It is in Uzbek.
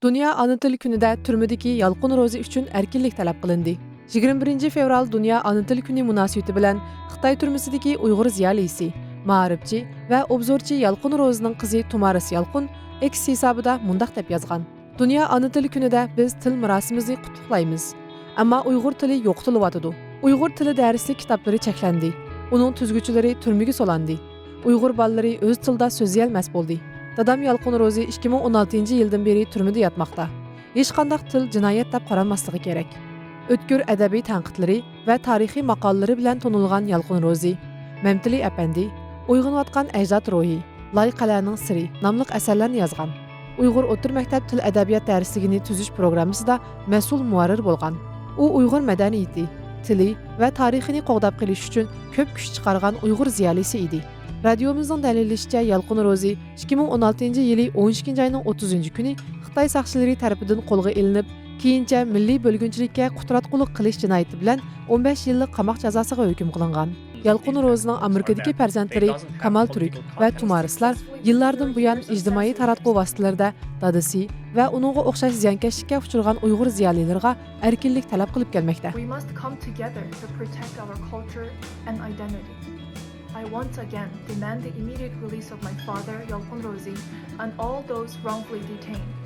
Dünya Ana Tili kunida turmadagi Yalqin Rozi uchun erkinlik talab qilindi. 21 fevral Dünya Ana Tili kuni munosabati bilan Xitoy turmasidagi Uyg'ur ziyolisi, ma'rifchi va obzorchi Yalqin Rozining qizi Tumaris Yalqin X hisobida mundaq deb yozgan. Dünya Ana Tili kunida biz til marosimimizni qutlaqlaymiz. Ammo Uyg'ur tili yo'qotilyotidi. Uyg'ur tili darslik kitoblari cheklandi. Uning tuzguvchilari turmaga solandi. Uyg'ur bolalari o'z tilida so'zlayolmas bo'ldi. Dadam Yalqin Rozi 2016-yildan beri turmada yatmoqda. Hech qanday til jinoyat deb qaranmasligi kerak. O'tkir adabiy tanqidlari va tarixiy maqolalari bilan tonilgan Yalqin Rozi, Mamtili apandi, uyg'onayotgan ajdod ruhi, Loyiqalarning siri nomli asarlarni yozgan. Uyg'ur o'tir maktab til adabiyot darsligini tuzish programmasida mas'ul muarrir bo'lgan. U Uyg'ur madaniyati, tili va tarixini qo'g'dab qilish uchun ko'p kuch chiqargan Uyg'ur ziyolisi edi. Radiomizning dalillashicha Yalqin Rozi 2016-yili 12-oyning 30-kuni Xitoy saqchilari tomonidan qo'lga ilinib, keyincha milliy bo'lgunchilikka qutratqulik qilish jinoyati bilan 15 yillik qamoq jazosiga hukm qilingan. Yalqin Rozining Amerikadagi farzandlari Kamal Turk va Tumarislar yillardan buyon ijtimoiy taratquv vositalarida dadasi va uningga o'xshash ziyonkashlikka uchragan Uyg'ur ziyolilarga erkinlik talab qilib kelmoqda. We must come together to protect our culture and identity. I once again demand the immediate release of my father, Yalqin Rozi, and all those wrongfully detained.